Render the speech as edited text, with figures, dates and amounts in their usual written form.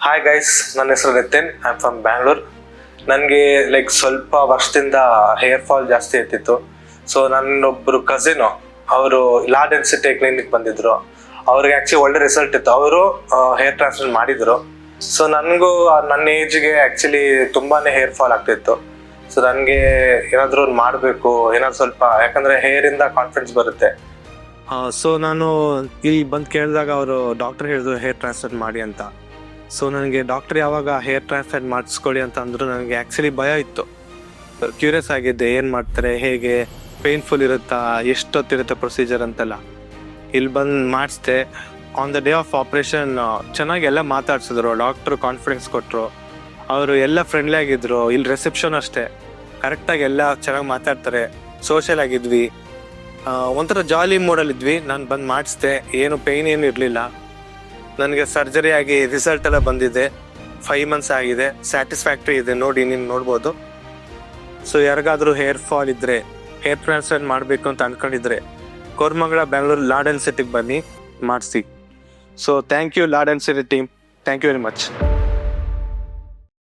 Hi guys, ನನ್ನ ಹೆಸರು Nitin. I am from Bangalore. ನನಗೆ ಸ್ವಲ್ಪ ವರ್ಷದಿಂದ ಹೇರ್ ಫಾಲ್ ಜಾಸ್ತಿ ಇರ್ತಿತ್ತು. ಸೊ ನನ್ನೊಬ್ಬರು ಕಸಿನು ಅವರು ಲಾ ಡೆನ್ಸಿಟಿ ಕ್ಲಿನಿಕ್ ಬಂದಿದ್ರು. ಅವ್ರಿಗೆ ಆ್ಯಕ್ಚುಲಿ ಒಳ್ಳೆ ರಿಸಲ್ಟ್ ಇತ್ತು. ಅವರು ಹೇರ್ ಟ್ರಾನ್ಸ್ಪ್ಲಾಂಟ್ ಮಾಡಿದರು. ಸೊ ನನಗೂ ನನ್ನ ಏಜ್ಗೆ ಆ್ಯಕ್ಚುಲಿ ತುಂಬಾ ಹೇರ್ ಫಾಲ್ ಆಗ್ತಿತ್ತು. ಸೊ ನನಗೆ ಏನಾದರೂ ಮಾಡಬೇಕು, ಏನಾದ್ರು ಸ್ವಲ್ಪ, ಯಾಕಂದರೆ ಹೇರಿಂದ ಕಾನ್ಫಿಡೆನ್ಸ್ ಬರುತ್ತೆ. ಸೊ ನಾನು ಇಲ್ಲಿ ಬಂದು ಕೇಳಿದಾಗ ಅವರು ಡಾಕ್ಟರ್ ಹೇಳಿದ್ರು ಹೇರ್ ಟ್ರಾನ್ಸ್ಪ್ಲಾಂಟ್ ಮಾಡಿ ಅಂತ. ಸೊ ನನಗೆ ಡಾಕ್ಟರ್ ಯಾವಾಗ ಹೇರ್ ಟ್ರಾನ್ಸ್ಪ್ಲಾಂಟ್ ಮಾಡಿಸ್ಕೊಳ್ಳಿ ಅಂತ ಅಂದರು, ನನಗೆ ಆ್ಯಕ್ಚುಲಿ ಭಯ ಇತ್ತು. ಕ್ಯೂರಿಯಸ್ ಆಗಿದ್ದೆ, ಏನು ಮಾಡ್ತಾರೆ, ಹೇಗೆ, ಪೇನ್ಫುಲ್ ಇರುತ್ತಾ, ಎಷ್ಟೊತ್ತಿರುತ್ತೆ ಪ್ರೊಸೀಜರ್ ಅಂತೆಲ್ಲ. ಇಲ್ಲಿ ಬಂದು ಮಾಡಿಸ್ದೆ. On the day of operation ಚೆನ್ನಾಗಿ ಎಲ್ಲ ಮಾತಾಡ್ಸಿದ್ರು. ಡಾಕ್ಟ್ರು ಕಾನ್ಫಿಡೆನ್ಸ್ ಕೊಟ್ಟರು. ಅವರು ಎಲ್ಲ ಫ್ರೆಂಡ್ಲಿ ಆಗಿದ್ದರು. ಇಲ್ಲಿ ರಿಸೆಪ್ಷನ್ ಅಷ್ಟೇ ಕರೆಕ್ಟಾಗಿ ಎಲ್ಲ ಚೆನ್ನಾಗಿ ಮಾತಾಡ್ತಾರೆ. ಸೋಷಿಯಲ್ ಆಗಿದ್ವಿ, ಒಂಥರ ಜಾಲಿ ಮೂಡಲ್ಲಿದ್ವಿ. ನಾನು ಬಂದು ಮಾಡಿಸ್ದೆ. ಏನು ಪೇಯ್ನ್ ಏನು ಇರಲಿಲ್ಲ. ನನಗೆ ಸರ್ಜರಿ ಆಗಿ ರಿಸಲ್ಟ್ ಎಲ್ಲ ಬಂದಿದೆ. 5 months ಆಗಿದೆ. ಸ್ಯಾಟಿಸ್ಫ್ಯಾಕ್ಟ್ರಿ ಇದೆ. ನೋಡಿ, ನೀನು ನೋಡ್ಬೋದು. ಸೊ ಯಾರಿಗಾದರೂ ಹೇರ್ ಫಾಲ್ ಇದ್ದರೆ, ಹೇರ್ ಟ್ರಾನ್ಸ್ಪ್ಲಾಂಟ್ ಮಾಡಬೇಕು ಅಂತ ಅಂದ್ಕೊಂಡಿದ್ರೆ ಕೋರಮಂಗಲ, ಬ್ಯಾಂಗ್ಳೂರು ಲಾ ಡೆನ್ಸಿಟಿಗೆ ಬನ್ನಿ, ಮಾಡಿಸಿ. So thank you La Density team. Thank you very much.